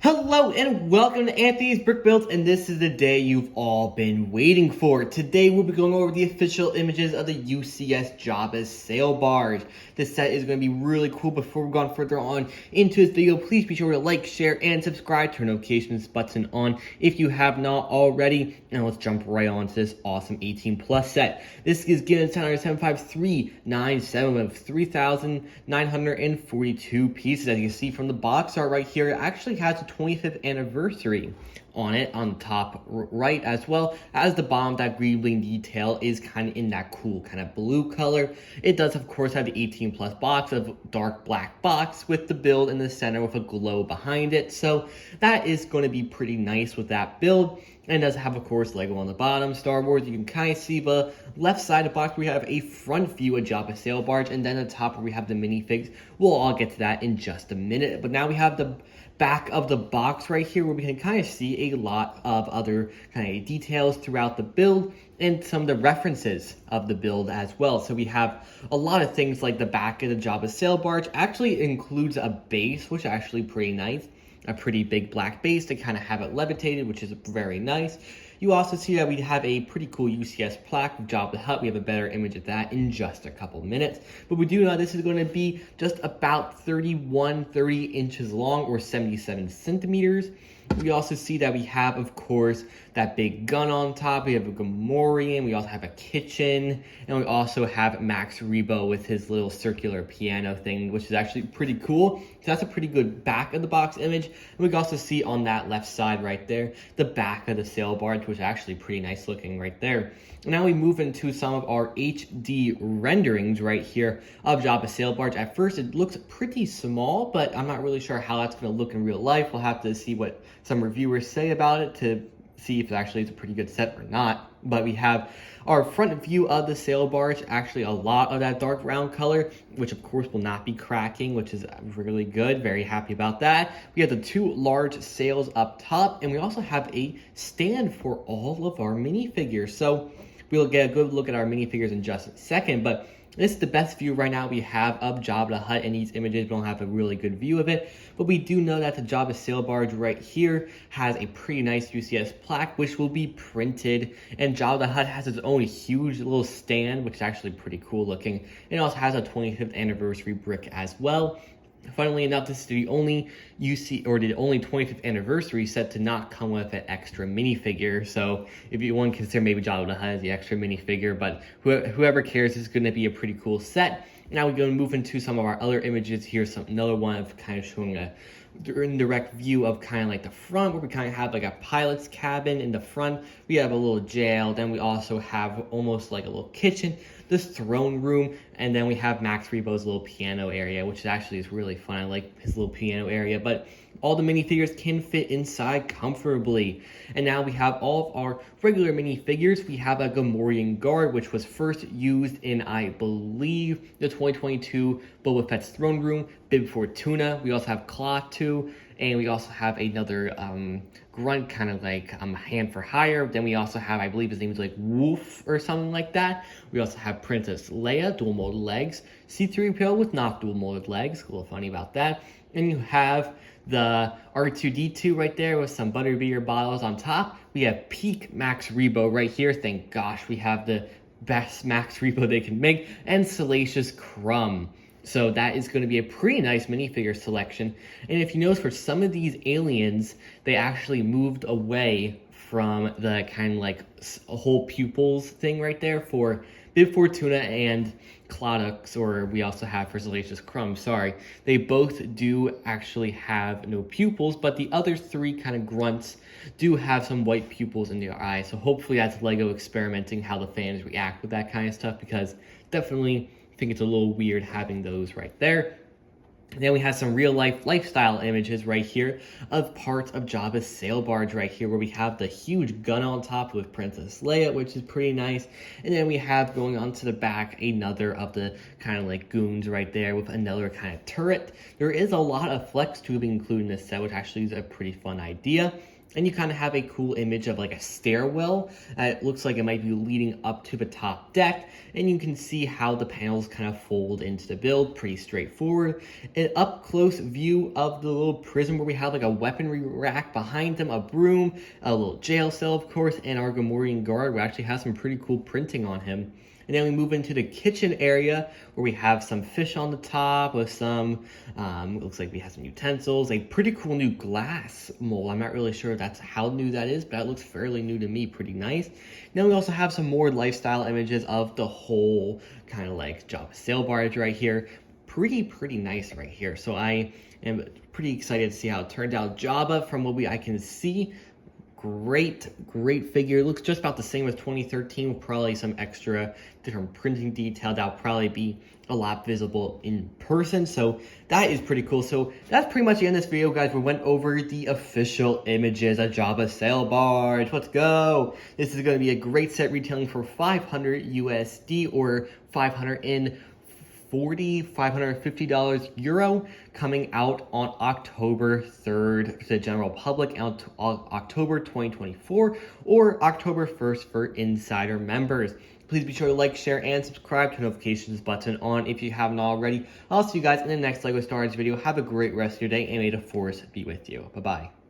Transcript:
Hello and welcome to Anthony's Brick Builds, and this is the day you've all been waiting for. Today we'll be going over the official images of the UCS Jabba'S Sail Barge. This set is going to be really cool. Before we've gone further on into this video, please be sure to like, share, and subscribe. Turn notifications button on if you have not already. Now let's jump right on to this awesome 18 plus set. This is given 75397 of 3,942 pieces. As you can see from the box art right here, it actually has a 25th anniversary on it on the top right, as well as the bottom. That green bling detail is kind of in that cool kind of blue color. It does of course have the 18 plus box of dark black box with the build in the center with a glow behind it, so that is going to be pretty nice with that build. And does have, of course, Lego on the bottom, Star Wars. You can kind of see the left side of the box. We have a front view of Jabba'S Sail Barge, and then at the top where we have the minifigs. We'll all get to that in just a minute. But now we have the back of the box right here where we can kind of see a lot of other kind of details throughout the build and some of the references of the build as well. So we have a lot of things like the back of the Jabba'S Sail Barge actually includes a base, which is actually pretty nice. A pretty big black base to kind of have it levitated, which is very nice. You also see that we have a pretty cool UCS plaque with Jabba the Hutt. We have a better image of that in just a couple minutes. But we do know this is going to be just about 30 inches long, or 77 centimeters. We also see that we have, of course, that big gun on top. We have a Gamorrean. We also have a kitchen. And we also have Max Rebo with his little circular piano thing, which is actually pretty cool. So that's a pretty good back of the box image. And we can also see on that left side right there, the back of the sail barge, which is actually pretty nice looking right there. Now we move into some of our HD renderings right here of Jabba'S Sail Barge. At first it looks pretty small, but I'm not really sure how that's going to look in real life. We'll have to see what some reviewers say about it to see if it actually is a pretty good set or not. But we have our front view of the sail barge, actually a lot of that dark brown color, which of course will not be cracking, which is really good. Very happy about that. We have the two large sails up top, and we also have a stand for all of our minifigures. So we'll get a good look at our minifigures in just a second, but this is the best view right now we have of Jabba the Hutt in these images. We don't have a really good view of it, but we do know that the Jabba'S Sail Barge right here has a pretty nice UCS plaque, which will be printed, and Jabba the Hutt has its own huge little stand, which is actually pretty cool looking. It also has a 25th anniversary brick as well. Funnily enough, this is the only the only 25th anniversary set to not come with an extra minifigure. So if you want to consider maybe Jabba the Hutt as the extra minifigure, but whoever cares, is going to be a pretty cool set. Now we're going to move into some of our other images. Here's another one of kind of showing a indirect view of kind of like the front, where we kind of have like a pilot's cabin in the front. We have a little jail. Then we also have almost like a little kitchen, this throne room, and then we have Max Rebo's little piano area, which actually is really fun. I like his little piano area, but all the minifigures can fit inside comfortably. And now we have all of our regular minifigures. We have a Gamorrean guard, which was first used in, I believe, the 2022 Boba Fett's throne room, Bib Fortuna. We also have Klaatu, and we also have another grunt, kind of like hand for hire. Then we also have, I believe his name is like Wolf or something like that. We also have Princess Leia, dual molded legs. C-3PO with not dual molded legs. A little funny about that. And you have the R2-D2 right there with some butterbeer bottles on top. We have peak Max Rebo right here. Thank gosh we have the best Max Rebo they can make. And Salacious Crumb. So that is going to be a pretty nice minifigure selection. And if you notice, for some of these aliens, they actually moved away from the kind of like a whole pupils thing right there for Bib Fortuna and Klaatu, or we also have for Salacious Crumb, sorry. They both do actually have no pupils, but the other three kind of grunts do have some white pupils in their eyes. So hopefully that's Lego experimenting how the fans react with that kind of stuff, because definitely I think it's a little weird having those right there. And then we have some real life lifestyle images right here of parts of Jabba'S Sail Barge right here, where we have the huge gun on top with Princess Leia, which is pretty nice. And then we have going on to the back another of the kind of like goons right there with another kind of turret. There is a lot of flex tubing included in this set, which actually is a pretty fun idea. And you kind of have a cool image of like a stairwell. It looks like it might be leading up to the top deck, and you can see how the panels kind of fold into the build, pretty straightforward. An up close view of the little prison where we have like a weaponry rack behind them, a broom, a little jail cell of course, and our Gamorrean guard, we actually have some pretty cool printing on him. And then we move into the kitchen area where we have some fish on the top with some, looks like we have some utensils, a pretty cool new glass mold. I'm not really sure that's how new that is, but that looks fairly new to me, pretty nice. Then we also have some more lifestyle images of the whole kind of like Jabba'S sail barge right here. Pretty nice right here. So I am pretty excited to see how it turned out. Jabba, from what I can see, great figure. It looks just about the same as 2013 with probably some extra different printing detail that'll probably be a lot visible in person. So that is pretty cool. So that's pretty much the end of this video, guys. We went over the official images of Jabba'S sail barge. Let's go. This is going to be a great set retailing for 500 USD or 550 euro, coming out on October 3rd to the general public, out to October 2024 or October 1st for insider members. Please be sure to like, share, and subscribe to the notifications button on if you haven't already. I'll see you guys in the next LEGO Star Wars video. Have a great rest of your day, and may the Force be with you. Bye-bye.